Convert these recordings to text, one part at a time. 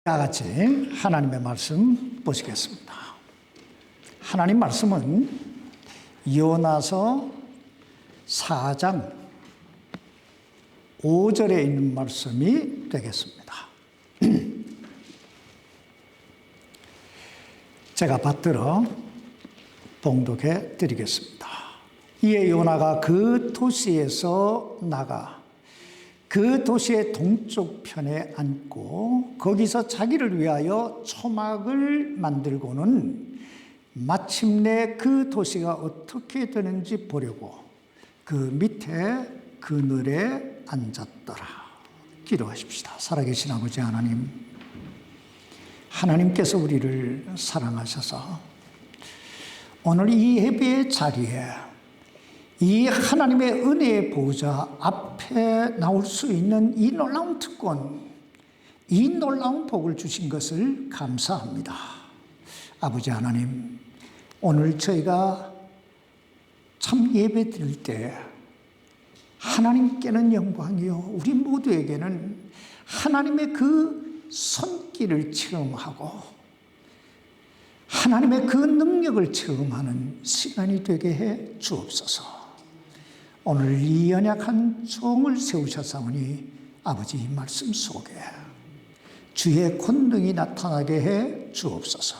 다 같이 하나님의 말씀 보시겠습니다. 하나님 말씀은 요나서 4장 5절에 있는 말씀이 되겠습니다. 제가 받들어 봉독해 드리겠습니다. 이에 요나가 그 도시에서 나가 그 도시의 동쪽 편에 앉고 거기서 자기를 위하여 초막을 만들고는 마침내 그 도시가 어떻게 되는지 보려고 그 밑에 그늘에 앉았더라. 기도하십시다. 살아계신 아버지 하나님, 하나님께서 우리를 사랑하셔서 오늘 이 예배의 자리에 이 하나님의 은혜의 보좌 앞에 나올 수 있는 이 놀라운 특권, 이 놀라운 복을 주신 것을 감사합니다. 아버지 하나님, 오늘 저희가 참 예배 드릴 때 하나님께는 영광이요, 우리 모두에게는 하나님의 그 손길을 체험하고 하나님의 그 능력을 체험하는 시간이 되게 해 주옵소서. 오늘 이 연약한 종을 세우셨사오니 아버지 이 말씀 속에 주의 권능이 나타나게 해 주옵소서.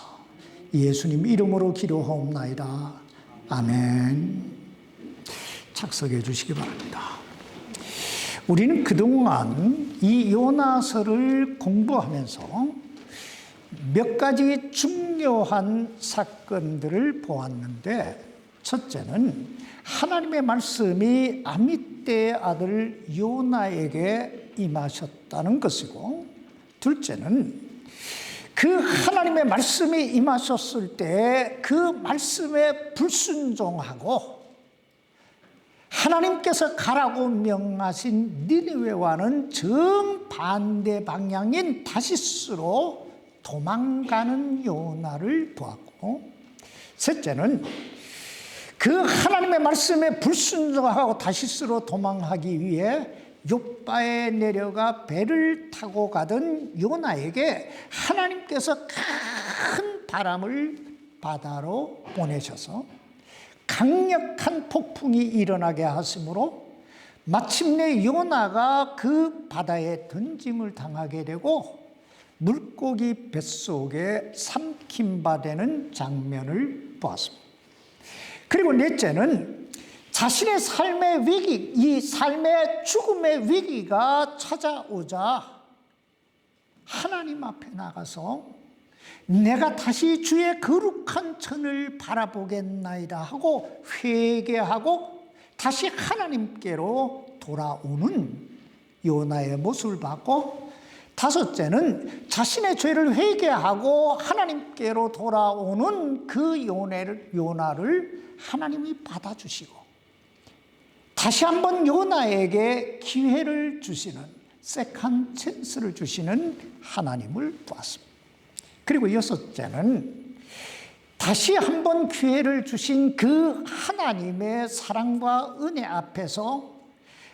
예수님 이름으로 기도하옵나이다. 아멘. 착석해 주시기 바랍니다. 우리는 그동안 이 요나서를 공부하면서 몇 가지 중요한 사건들을 보았는데, 첫째는 하나님의 말씀이 아미떼의 아들 요나에게 임하셨다는 것이고, 둘째는 그 하나님의 말씀이 임하셨을 때 그 말씀에 불순종하고 하나님께서 가라고 명하신 니느웨와는 정반대 방향인 다시스로 도망가는 요나를 보았고, 셋째는 그 하나님의 말씀에 불순종하고 다시스로 도망하기 위해 욥바에 내려가 배를 타고 가던 요나에게 하나님께서 큰 바람을 바다로 보내셔서 강력한 폭풍이 일어나게 하심으로 마침내 요나가 그 바다에 던짐을 당하게 되고 물고기 뱃속에 삼킴바 되는 장면을 보았습니다. 그리고 넷째는 자신의 삶의 위기, 이 삶의 죽음의 위기가 찾아오자 하나님 앞에 나가서 내가 다시 주의 거룩한 천을 바라보겠나이다 하고 회개하고 다시 하나님께로 돌아오는 요나의 모습을 봤고, 다섯째는 자신의 죄를 회개하고 하나님께로 돌아오는 그 요나를 하나님이 받아주시고 다시 한번 요나에게 기회를 주시는, 세컨 찬스를 주시는 하나님을 보았습니다. 그리고 여섯째는 다시 한번 기회를 주신 그 하나님의 사랑과 은혜 앞에서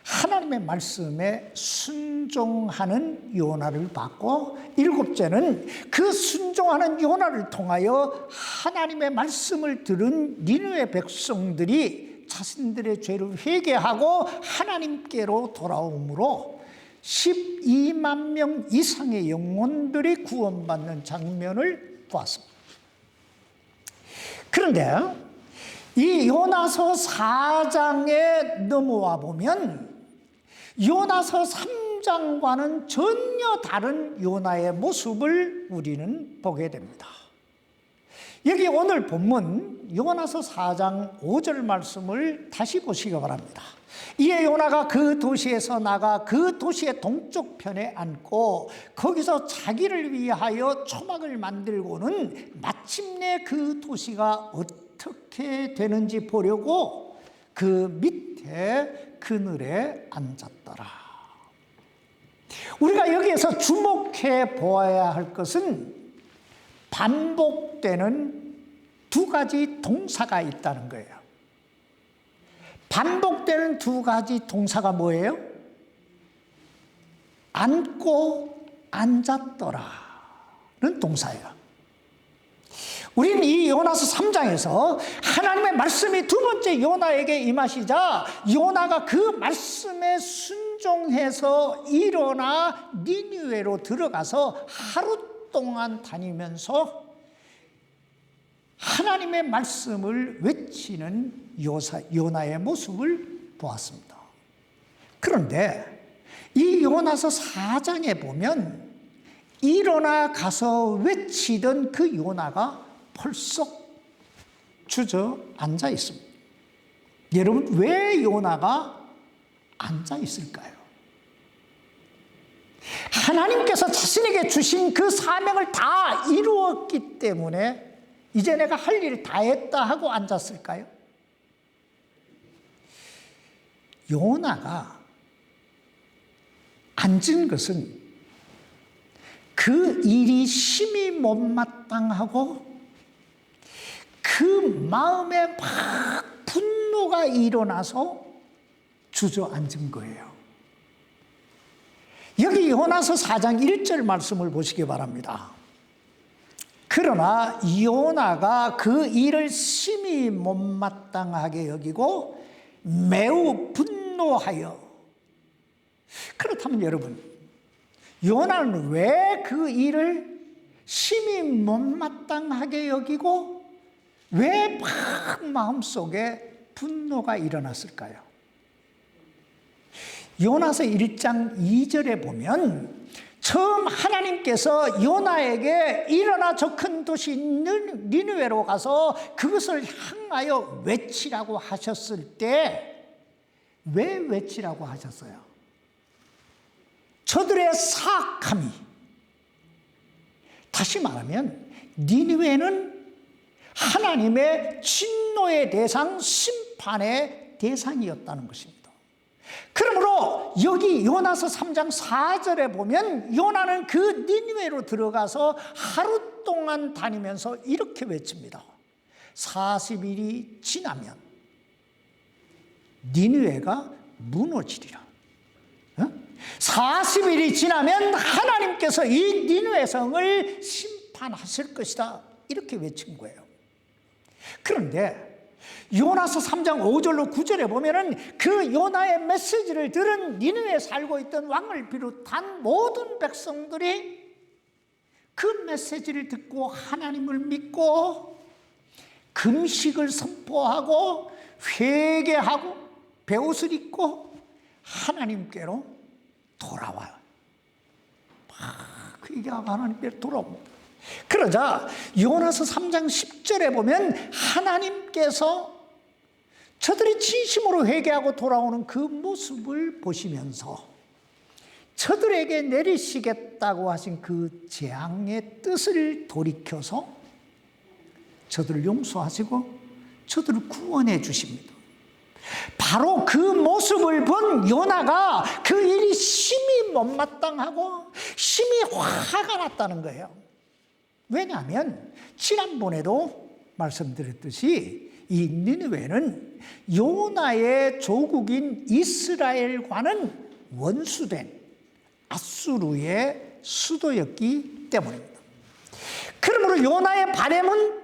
하나님의 말씀에 순종하는 요나를 봤고, 일곱째는 그 순종하는 요나를 통하여 하나님의 말씀을 들은 니느웨 백성들이 자신들의 죄를 회개하고 하나님께로 돌아오므로 12만 명 이상의 영혼들이 구원받는 장면을 보았습니다. 그런데 이 요나서 4장에 넘어와 보면 요나서 3장과는 전혀 다른 요나의 모습을 우리는 보게 됩니다. 여기 오늘 본문 요나서 4장 5절 말씀을 다시 보시기 바랍니다. 이에 요나가 그 도시에서 나가 그 도시의 동쪽 편에 앉고 거기서 자기를 위하여 초막을 만들고는 마침내 그 도시가 어떻게 되는지 보려고 그 밑에 그늘에 앉았더라. 우리가 여기에서 주목해 보아야 할 것은 반복되는 두 가지 동사가 있다는 거예요. 반복되는 두 가지 동사가 뭐예요? 앉고 앉았더라. 동사예요. 우리는 이 요나서 3장에서 하나님의 말씀이 두 번째 요나에게 임하시자 요나가 그 말씀에 순종해서 일어나 니느웨로 들어가서 하루 동안 다니면서 하나님의 말씀을 외치는 요나의 모습을 보았습니다. 그런데 이 요나서 4장에 보면 일어나 가서 외치던 그 요나가 벌써 주저앉아 있습니다. 여러분, 왜 요나가 앉아 있을까요? 하나님께서 자신에게 주신 그 사명을 다 이루었기 때문에 이제 내가 할 일을 다 했다 하고 앉았을까요? 요나가 앉은 것은 그 일이 심히 못마땅하고 그 마음에 막 분노가 일어나서 주저앉은 거예요. 여기 요나서 4장 1절 말씀을 보시기 바랍니다. 그러나 요나가 그 일을 심히 못마땅하게 여기고 매우 분노하여. 그렇다면 여러분, 요나는 왜 그 일을 심히 못마땅하게 여기고 왜 막 마음속에 분노가 일어났을까요? 요나서 1장 2절에 보면 처음 하나님께서 요나에게 일어나 저 큰 도시 니느웨로 가서 그것을 향하여 외치라고 하셨을 때 왜 외치라고 하셨어요? 저들의 사악함이, 다시 말하면 니느웨는 하나님의 진노의 대상, 심판의 대상이었다는 것입니다. 그러므로 여기 요나서 3장 4절에 보면 요나는 그 니느웨로 들어가서 하루 동안 다니면서 이렇게 외칩니다. 40일이 지나면 니느웨가 무너지리라. 40일이 지나면 하나님께서 이 니느웨 성을 심판하실 것이다. 이렇게 외친 거예요. 그런데 요나서 3장 5절로 9절에 보면은 그 요나의 메시지를 들은 니느웨에 살고 있던 왕을 비롯한 모든 백성들이 그 메시지를 듣고 하나님을 믿고 금식을 선포하고 회개하고 베옷을 입고 하나님께로 돌아와요. 막 회개하고 하나님께로 돌아옵니다. 그러자 요나서 3장 10절에 보면 하나님께서 저들이 진심으로 회개하고 돌아오는 그 모습을 보시면서 저들에게 내리시겠다고 하신 그 재앙의 뜻을 돌이켜서 저들을 용서하시고 저들을 구원해 주십니다. 바로 그 모습을 본 요나가 그 일이 심히 못마땅하고 심히 화가 났다는 거예요. 왜냐하면 지난번에도 말씀드렸듯이 이 니느웨는 요나의 조국인 이스라엘과는 원수된 아수르의 수도였기 때문입니다. 그러므로 요나의 바람은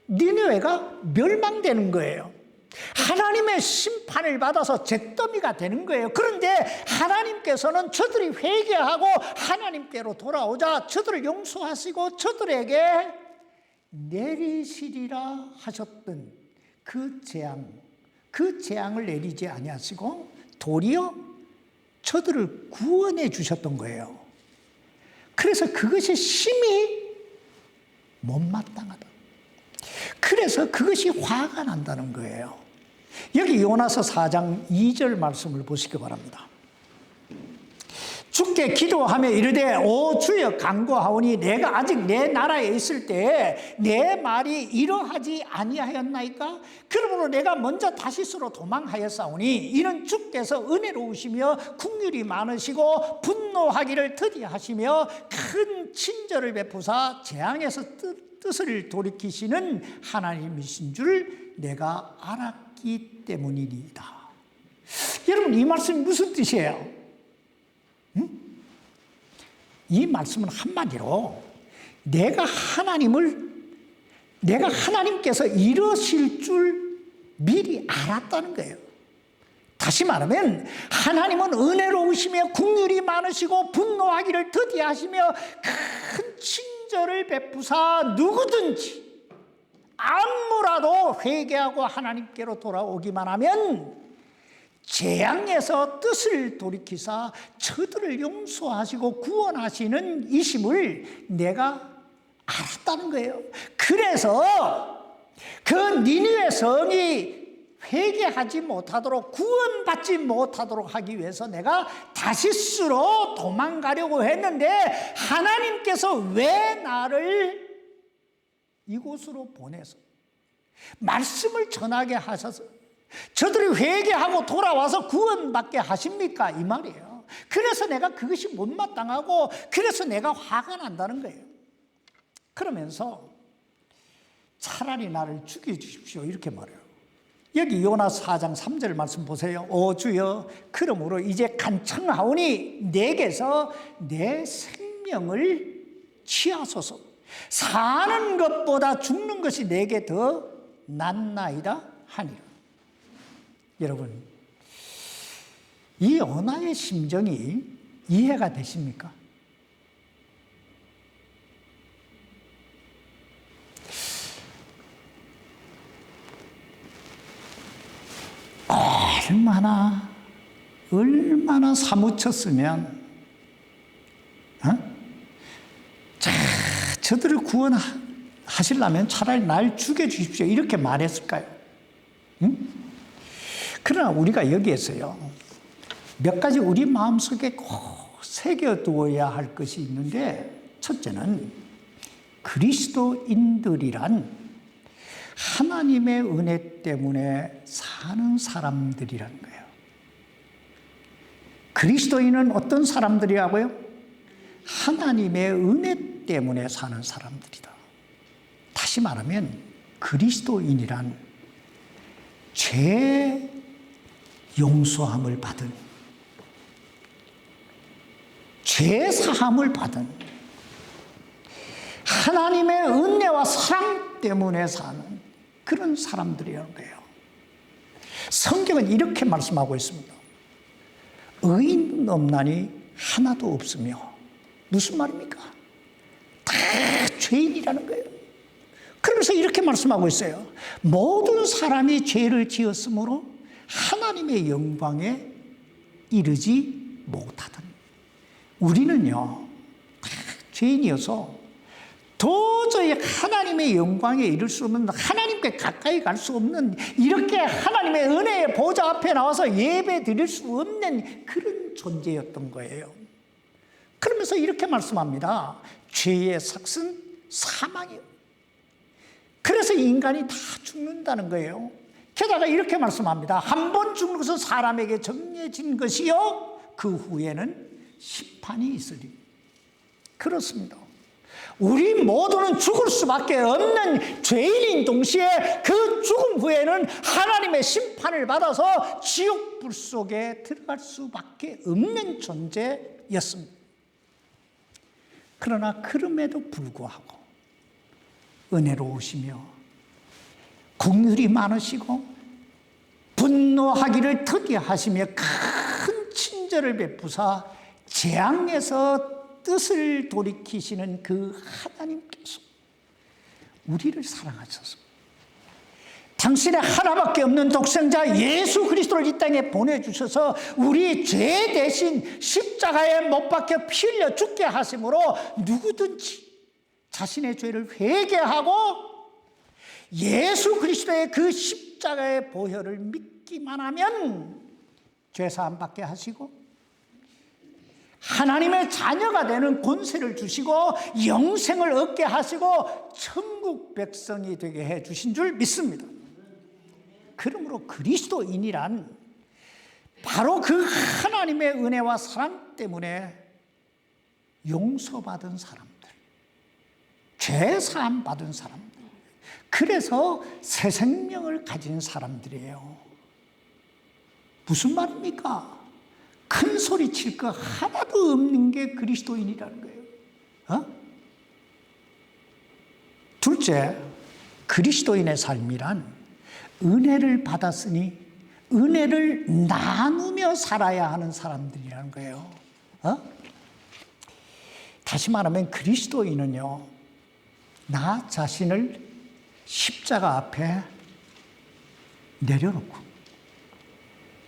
니느웨가 멸망되는 거예요. 하나님의 심판을 받아서 잿더미가 되는 거예요. 그런데 하나님께서는 저들이 회개하고 하나님께로 돌아오자 저들을 용서하시고 저들에게 내리시리라 하셨던 그 재앙을 내리지 아니하시고 도리어 저들을 구원해 주셨던 거예요. 그래서 그것이 심히 못마땅하다. 그래서 그것이 화가 난다는 거예요. 여기 요나서 4장 2절 말씀을 보시기 바랍니다. 주께 기도하며 이르되 오 주여 간구하오니 내가 아직 내 나라에 있을 때에 내 말이 이러하지 아니하였나이까? 그러므로 내가 먼저 다시스로 도망하였사오니 이는 주께서 은혜로우시며 긍휼이 많으시고 분노하기를 더디하시며 큰 친절을 베푸사 재앙에서 뜻을 돌이키시는 하나님이신 줄 내가 알았기 때문이니이다. 여러분, 이 말씀이 무슨 뜻이에요? 이 말씀은 한마디로 내가 하나님께서 이러실 줄 미리 알았다는 거예요. 다시 말하면 하나님은 은혜로우시며 긍휼이 많으시고 분노하기를 더디하시며 큰 친절을 베푸사 누구든지 아무라도 회개하고 하나님께로 돌아오기만 하면 재앙에서 뜻을 돌이키사 저들을 용서하시고 구원하시는 이심을 내가 알았다는 거예요. 그래서 그 니느웨 성이 회개하지 못하도록, 구원받지 못하도록 하기 위해서 내가 다시스로 도망가려고 했는데 하나님께서 왜 나를 이곳으로 보내서 말씀을 전하게 하셔서 저들이 회개하고 돌아와서 구원받게 하십니까? 이 말이에요. 그래서 내가 그것이 못마땅하고 그래서 내가 화가 난다는 거예요. 그러면서 차라리 나를 죽여주십시오 이렇게 말해요. 여기 요나 4장 3절 말씀 보세요. 오 주여, 그러므로 이제 간청하오니 내게서 내 생명을 취하소서. 사는 것보다 죽는 것이 내게 더 낫나이다 하니라. 여러분, 이 요나의 심정이 이해가 되십니까? 얼마나 사무쳤으면 저들을 구원하시려면 차라리 날 죽여주십시오 이렇게 말했을까요? 그러나 우리가 여기에서요 몇 가지 우리 마음속에 꼭 새겨두어야 할 것이 있는데, 첫째는 그리스도인들이란 하나님의 은혜 때문에 사는 사람들이라는 거예요. 그리스도인은 어떤 사람들이라고요? 하나님의 은혜 때문에 사는 사람들이다. 다시 말하면 그리스도인이란 죄 용서함을 받은, 죄 사함을 받은, 하나님의 은혜와 사랑 때문에 사는 그런 사람들이라는 거예요. 성경은 이렇게 말씀하고 있습니다. 의인 없나니 하나도 없으며. 무슨 말입니까? 다 죄인이라는 거예요. 그러면서 이렇게 말씀하고 있어요. 모든 사람이 죄를 지었으므로 하나님의 영광에 이르지 못하던. 우리는요 다 죄인이어서 도저히 하나님의 영광에 이를 수 없는, 하나님께 가까이 갈 수 없는, 이렇게 하나님의 은혜의 보좌 앞에 나와서 예배 드릴 수 없는 그런 존재였던 거예요. 그러면서 이렇게 말씀합니다. 죄의 삭은 사망이에요. 그래서 인간이 다 죽는다는 거예요. 게다가 이렇게 말씀합니다. 한 번 죽는 것은 사람에게 정해진 것이요 그 후에는 심판이 있으리. 그렇습니다. 우리 모두는 죽을 수밖에 없는 죄인인 동시에 그 죽음 후에는 하나님의 심판을 받아서 지옥 불 속에 들어갈 수밖에 없는 존재였습니다. 그러나 그럼에도 불구하고 은혜로우시며 긍휼이 많으시고 분노하기를 더디하시며 큰 친절을 베푸사 재앙에서 뜻을 돌이키시는 그 하나님께서 우리를 사랑하셔서 당신의 하나밖에 없는 독생자 예수 그리스도를 이 땅에 보내주셔서 우리 죄 대신 십자가에 못 박혀 피 흘려 죽게 하심으로 누구든지 자신의 죄를 회개하고 예수 그리스도의 그 십자가의 보혈을 믿기만 하면 죄사함 받게 하시고 하나님의 자녀가 되는 권세를 주시고 영생을 얻게 하시고 천국 백성이 되게 해 주신 줄 믿습니다. 그러므로 그리스도인이란 바로 그 하나님의 은혜와 사랑 때문에 용서받은 사람들, 죄사함 받은 사람들, 그래서 새 생명을 가진 사람들이에요. 무슨 말입니까? 큰 소리 칠 거 하나도 없는 게 그리스도인이라는 거예요. 둘째, 그리스도인의 삶이란 은혜를 받았으니 은혜를 나누며 살아야 하는 사람들이라는 거예요. 다시 말하면 그리스도인은요, 나 자신을 십자가 앞에 내려놓고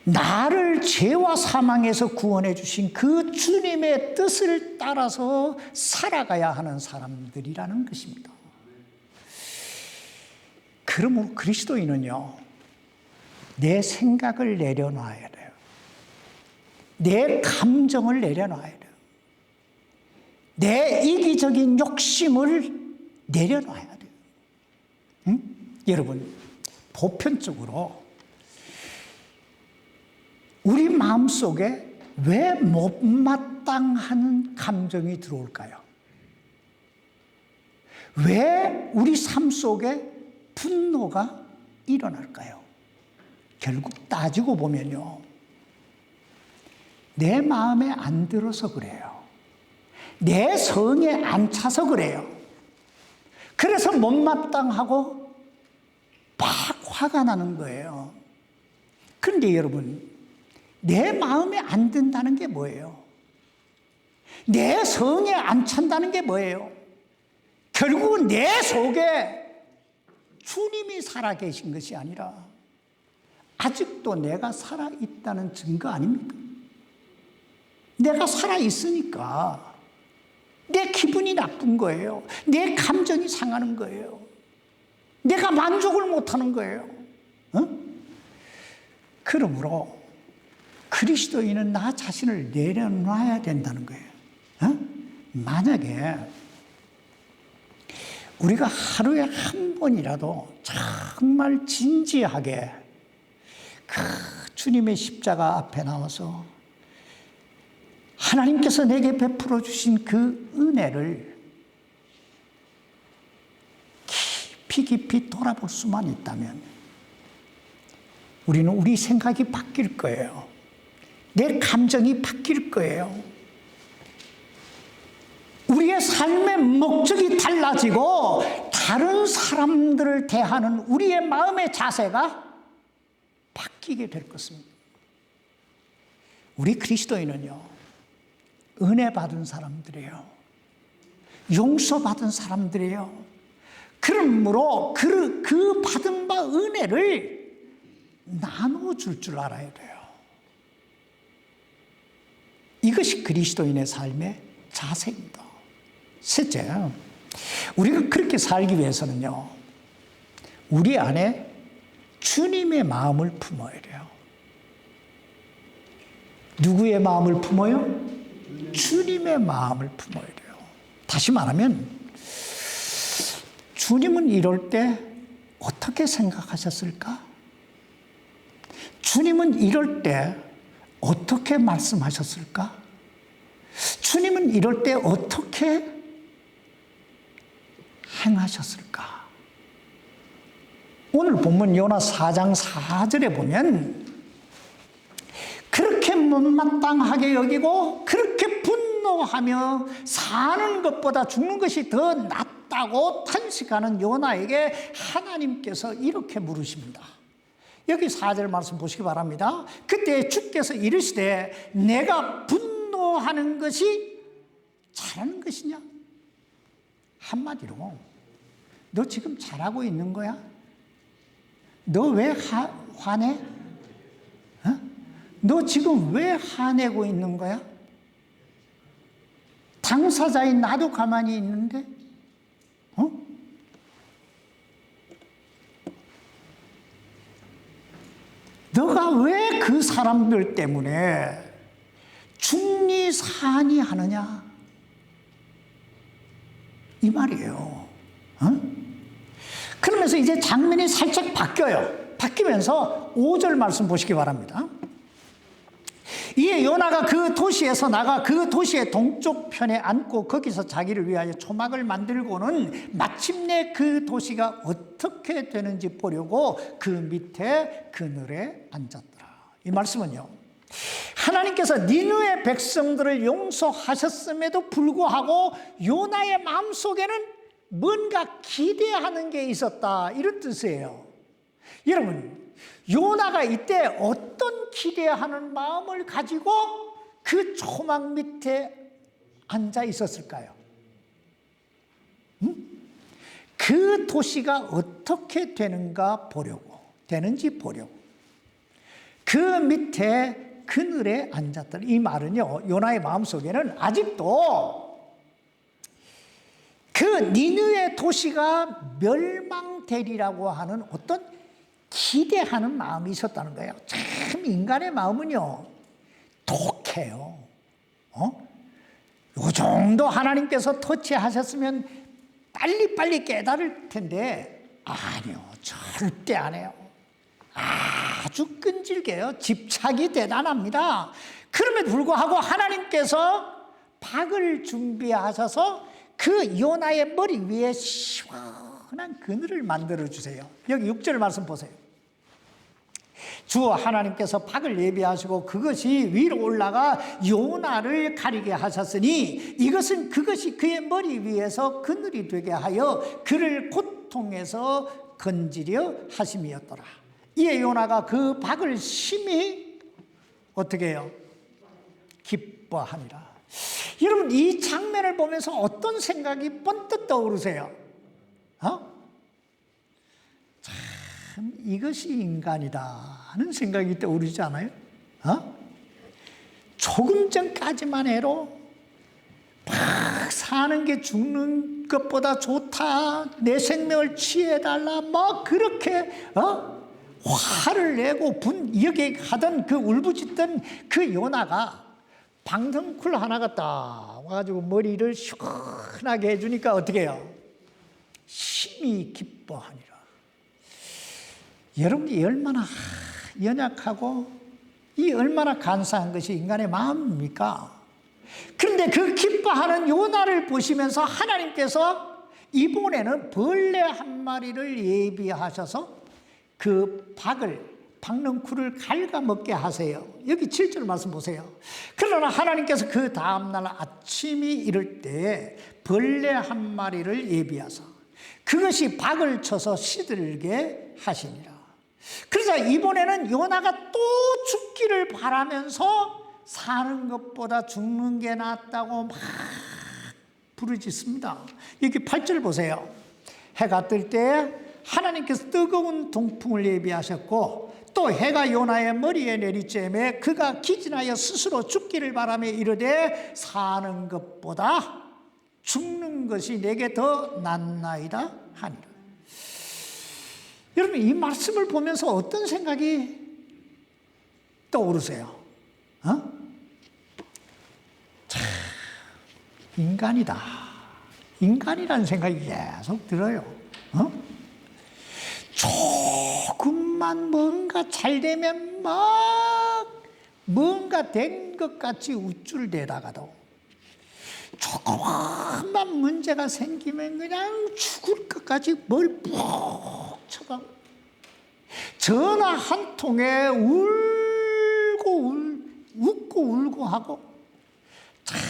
나를 죄와 사망에서 구원해 주신 그 주님의 뜻을 따라서 살아가야 하는 사람들이라는 것입니다. 그러므로 그리스도인은요, 내 생각을 내려놔야 돼요. 내 감정을 내려놔야 돼요. 내 이기적인 욕심을 내려놔야 돼요. 응? 여러분, 보편적으로 우리 마음속에 왜 못마땅한 감정이 들어올까요? 왜 우리 삶 속에 분노가 일어날까요? 결국 따지고 보면요, 내 마음에 안 들어서 그래요. 내 성에 안 차서 그래요. 그래서 못마땅하고 막 화가 나는 거예요. 그런데 여러분, 내 마음에 안 든다는 게 뭐예요? 내 성에 안 찬다는 게 뭐예요? 결국은 내 속에 주님이 살아계신 것이 아니라 아직도 내가 살아있다는 증거 아닙니까? 내가 살아있으니까 내 기분이 나쁜 거예요. 내 감정이 상하는 거예요. 내가 만족을 못하는 거예요. 그러므로 그리스도인은 나 자신을 내려놔야 된다는 거예요. 만약에 우리가 하루에 한 번이라도 정말 진지하게 그 주님의 십자가 앞에 나와서 하나님께서 내게 베풀어 주신 그 은혜를 깊이 돌아볼 수만 있다면 우리는 우리 생각이 바뀔 거예요. 내 감정이 바뀔 거예요. 우리의 삶의 목적이 달라지고 다른 사람들을 대하는 우리의 마음의 자세가 바뀌게 될 것입니다. 우리 그리스도인은요, 은혜 받은 사람들이에요. 용서받은 사람들이에요. 그러므로 그 받은 바 은혜를 나눠줄 줄 알아야 돼요. 이것이 그리스도인의 삶의 자세입니다. 셋째, 우리가 그렇게 살기 위해서는요, 우리 안에 주님의 마음을 품어야 돼요. 누구의 마음을 품어요? 주님의 마음을 품어야 돼요. 다시 말하면 주님은 이럴 때 어떻게 생각하셨을까? 주님은 이럴 때 어떻게 말씀하셨을까? 주님은 이럴 때 어떻게 행하셨을까? 오늘 본문 요나 4장 4절에 보면 그렇게 못마땅하게 여기고 그렇게 분노하며 사는 것보다 죽는 것이 더 낫다고 탄식하는 요나에게 하나님께서 이렇게 물으십니다. 여기 4절 말씀 보시기 바랍니다. 그때 주께서 이르시되 내가 분노하는 것이 잘하는 것이냐? 한마디로 너 지금 잘하고 있는 거야? 너 왜 화내? 너 지금 왜 화내고 있는 거야? 당사자인 나도 가만히 있는데? 너가 왜 그 사람들 때문에 중리사니 하느냐? 이 말이에요. 그러면서 이제 장면이 살짝 바뀌어요. 바뀌면서 5절 말씀 보시기 바랍니다. 이에 요나가 그 도시에서 나가 그 도시의 동쪽 편에 앉고 거기서 자기를 위하여 초막을 만들고는 마침내 그 도시가 어떻게 되는지 보려고 그 밑에 그늘에 앉았더라. 이 말씀은요, 하나님께서 니느웨 백성들을 용서하셨음에도 불구하고 요나의 마음속에는 뭔가 기대하는 게 있었다, 이런 뜻이에요. 여러분, 요나가 이때 어떤 기대하는 마음을 가지고 그 초막 밑에 앉아 있었을까요? 그 도시가 어떻게 되는지 보려고 그 밑에 그늘에 앉았다. 이 말은요, 요나의 마음속에는 아직도 그 니느웨 도시가 멸망되리라고 하는 어떤 기대하는 마음이 있었다는 거예요. 참 인간의 마음은요 독해요. 요 정도 하나님께서 터치하셨으면 빨리빨리 깨달을 텐데 아니요, 절대 안 해요. 아주 끈질겨요. 집착이 대단합니다. 그럼에도 불구하고 하나님께서 박을 준비하셔서 그 요나의 머리 위에 시원한 그늘을 만들어 주세요. 여기 6절 말씀 보세요. 주 하나님께서 박을 예비하시고 그것이 위로 올라가 요나를 가리게 하셨으니 이것은 그것이 그의 머리 위에서 그늘이 되게 하여 그를 고통에서 건지려 하심이었더라. 이에 요나가 그 박을 심히 어떻게 해요? 기뻐하니라. 여러분, 이 장면을 보면서 어떤 생각이 번뜩 떠오르세요? 참 이것이 인간이다 하는 생각이 떠오르지 않아요? 조금 전까지만 해도 막 사는 게 죽는 것보다 좋다, 내 생명을 취해달라, 막 그렇게 화를 내고 여기 하던 그 울부짖던 그 요나가 방등쿨 하나 갖다 와가지고 머리를 시원하게 해주니까 어떻게 해요? 심히 기뻐하니라. 여러분이 얼마나 연약하고 이 얼마나 간사한 것이 인간의 마음입니까? 그런데 그 기뻐하는 요나를 보시면서 하나님께서 이번에는 벌레 한 마리를 예비하셔서 그 박는 쿨을 갉아먹게 하세요. 여기 7절 말씀 보세요. 그러나 하나님께서 그 다음날 아침이 이를 때 벌레 한 마리를 예비하사 그것이 박을 쳐서 시들게 하시니라. 그러자 이번에는 요나가 또 죽기를 바라면서 사는 것보다 죽는 게 낫다고 막 부르짖습니다. 여기 8절 보세요. 해가 뜰 때 하나님께서 뜨거운 동풍을 예비하셨고 또 해가 요나의 머리에 내리쬐매 그가 기진하여 스스로 죽기를 바라며 이르되 사는 것보다 죽는 것이 내게 더 낫나이다 하니라. 여러분, 이 말씀을 보면서 어떤 생각이 떠오르세요? 참 인간이다, 인간이라는 생각이 계속 들어요. 조금만 뭔가 잘 되면 막 뭔가 된 것 같이 우쭐대다가도 조금만 문제가 생기면 그냥 죽을 것까지 뭘 푹 쳐가고 전화 한 통에 웃고 울고 하고 참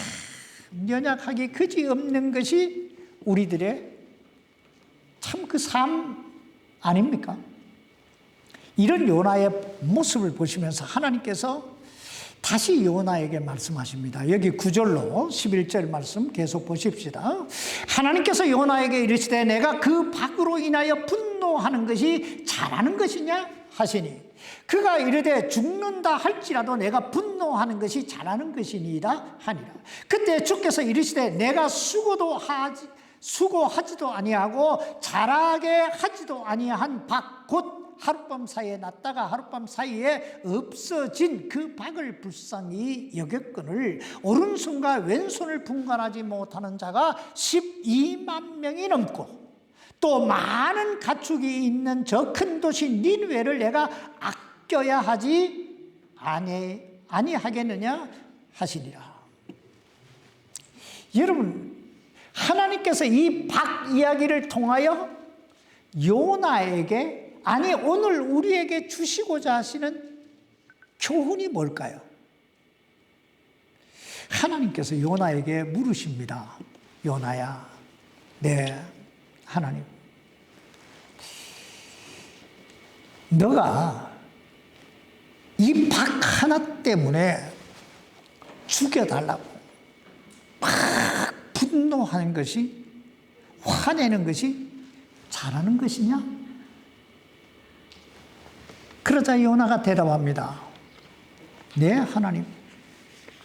연약하기 그지없는 것이 우리들의 참 그 삶 아닙니까? 이런 요나의 모습을 보시면서 하나님께서 다시 요나에게 말씀하십니다. 여기 9절로 11절 말씀 계속 보십시다. 하나님께서 요나에게 이르시되 내가 그 박으로 인하여 분노하는 것이 잘하는 것이냐 하시니 그가 이르되 죽는다 할지라도 내가 분노하는 것이 잘하는 것이니이다 하니라. 그때 주께서 이르시되 내가 수고하지도 아니하고 자라게 하지도 아니한 박 곧 하룻밤 사이에 났다가 하룻밤 사이에 없어진 그 박을 불쌍히 여겼거늘 오른손과 왼손을 분간하지 못하는 자가 12만 명이 넘고 또 많은 가축이 있는 저 큰 도시 니느웨를 내가 아껴야 하지 아니하겠느냐 하시니라. 여러분, 하나님께서 이 박 이야기를 통하여 요나에게 아니 오늘 우리에게 주시고자 하시는 교훈이 뭘까요? 하나님께서 요나에게 물으십니다. 요나야, 하나님, 너가 이 박 하나 때문에 죽여달라고 막 분노하는 것이, 화내는 것이 잘하는 것이냐? 그러자 요나가 대답합니다. 네, 하나님,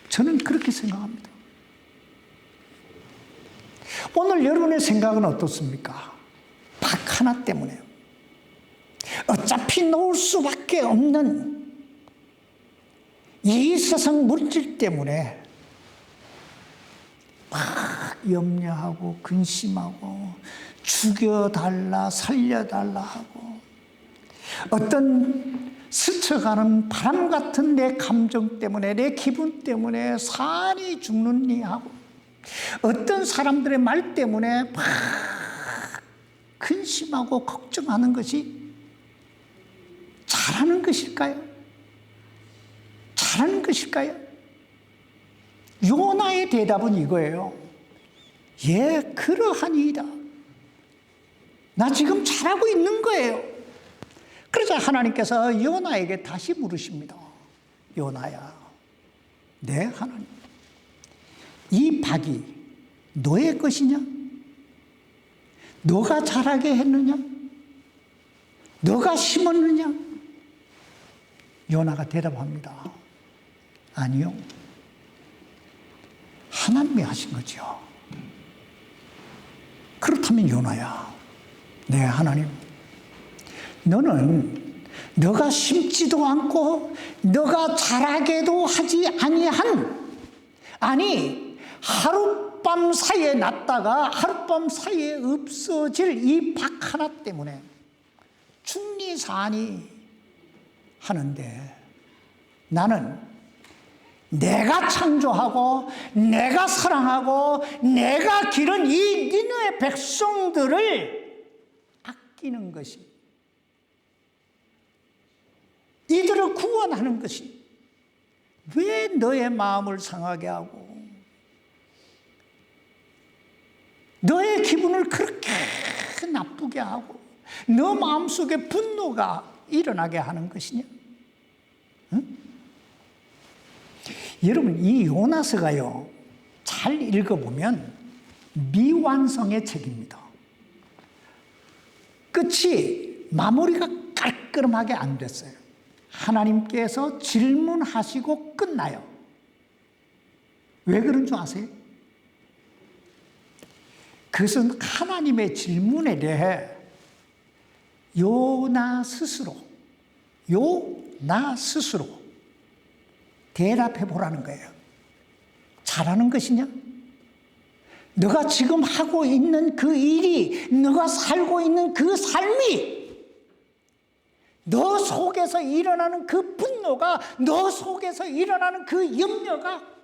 저는 그렇게 생각합니다. 오늘 여러분의 생각은 어떻습니까? 박 하나 때문에 어차피 놓을 수밖에 없는 이 세상 물질 때문에 막 염려하고 근심하고 죽여달라 살려달라 하고, 어떤 스쳐가는 바람 같은 내 감정 때문에, 내 기분 때문에 산이 죽느니 하고, 어떤 사람들의 말 때문에 막 근심하고 걱정하는 것이 잘하는 것일까요? 잘하는 것일까요? 요나의 대답은 이거예요. 예, 그러하니이다. 나 지금 잘하고 있는 거예요. 그러자 하나님께서 요나에게 다시 물으십니다. 요나야, 네, 하나님, 이 박이 너의 것이냐? 너가 자라게 했느냐? 너가 심었느냐? 요나가 대답합니다. 아니요, 하나님이 하신 거죠. 그렇다면 요나야, 네, 하나님, 너는 너가 심지도 않고 너가 자라게도 하지 아니한, 아니 하룻밤 사이에 났다가 하룻밤 사이에 없어질 이 박 하나 때문에 죽리사니 하는데, 나는 내가 창조하고 내가 사랑하고 내가 기른 이 니느의 백성들을 아끼는 것이, 이들을 구원하는 것이 왜 너의 마음을 상하게 하고 너의 기분을 그렇게 나쁘게 하고 너 마음속에 분노가 일어나게 하는 것이냐? 응? 여러분, 이 요나서가요, 잘 읽어보면 미완성의 책입니다. 끝이, 마무리가 깔끔하게 안 됐어요. 하나님께서 질문하시고 끝나요. 왜 그런 줄 아세요? 그것은 하나님의 질문에 대해 요나 스스로 대답해 보라는 거예요. 잘하는 것이냐? 너가 지금 하고 있는 그 일이, 너가 살고 있는 그 삶이, 너 속에서 일어나는 그 분노가, 너 속에서 일어나는 그 염려가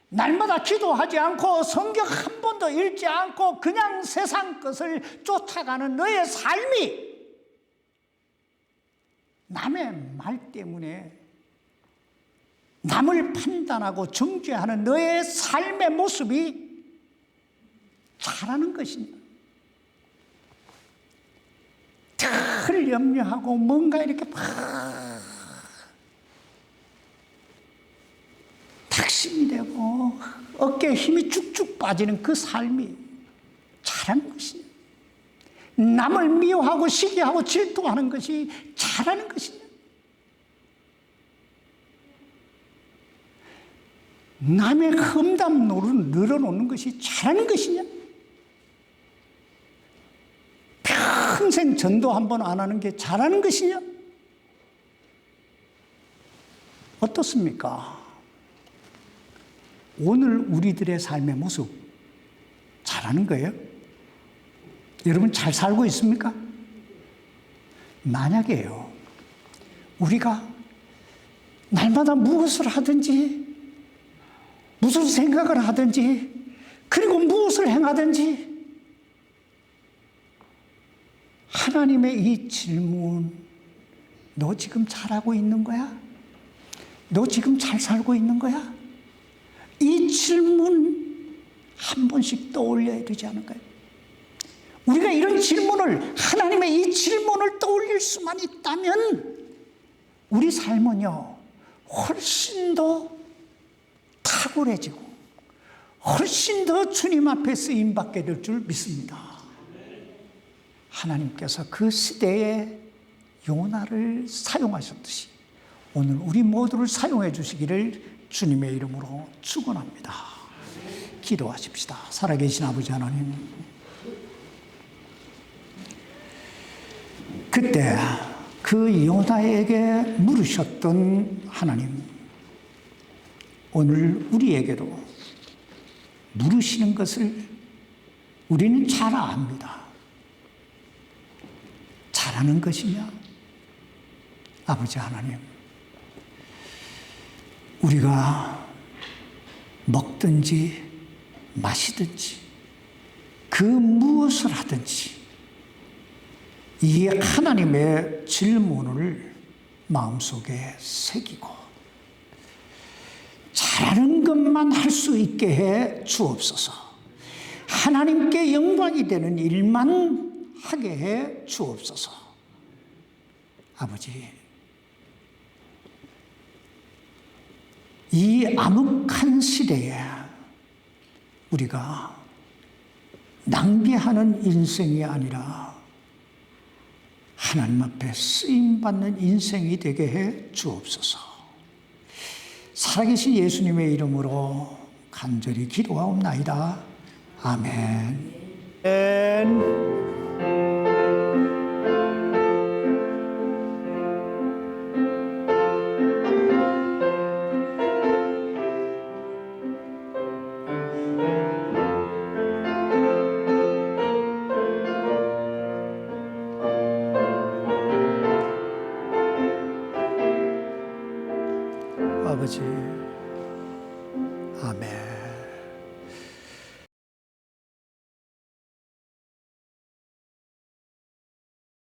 날마다 기도하지 않고 성경 한 번도 읽지 않고 그냥 세상 것을 쫓아가는 너의 삶이 남의 말 때문에 남을 판단하고 정죄하는 너의 삶의 모습이 잘하는 것이냐? 늘 염려하고 뭔가 이렇게 막 탁심이 되고 어깨에 힘이 쭉쭉 빠지는 그 삶이 잘하는 것이냐? 남을 미워하고 시기하고 질투하는 것이 잘하는 것이냐? 남의 험담 늘어놓는 것이 잘하는 것이냐? 평생 전도 한 번 안 하는 게 잘하는 것이냐? 어떻습니까? 오늘 우리들의 삶의 모습 잘하는 거예요? 여러분 잘 살고 있습니까? 만약에요, 우리가 날마다 무엇을 하든지 무슨 생각을 하든지 그리고 무엇을 행하든지 하나님의 이 질문, 너 지금 잘하고 있는 거야? 너 지금 잘 살고 있는 거야? 이 질문 한 번씩 떠올려야 되지 않을까요? 우리가 이런 질문을, 하나님의 이 질문을 떠올릴 수만 있다면 우리 삶은요 훨씬 더 탁월해지고 훨씬 더 주님 앞에 쓰임받게 될 줄 믿습니다. 하나님께서 그 시대에 요나를 사용하셨듯이 오늘 우리 모두를 사용해 주시기를 주님의 이름으로 축원합니다. 기도하십시다. 살아계신 아버지 하나님, 그때 그 요나에게 물으셨던 하나님, 오늘 우리에게도 물으시는 것을 우리는 잘 압니다. 잘하는 것이냐? 아버지 하나님, 우리가 먹든지 마시든지 그 무엇을 하든지 이 하나님의 질문을 마음속에 새기고 잘하는 것만 할 수 있게 해 주옵소서. 하나님께 영광이 되는 일만 하게 해 주옵소서. 아버지, 이 암흑한 시대에 우리가 낭비하는 인생이 아니라 하나님 앞에 쓰임받는 인생이 되게 해 주옵소서. 살아계신 예수님의 이름으로 간절히 기도하옵나이다. 아멘. 아버지,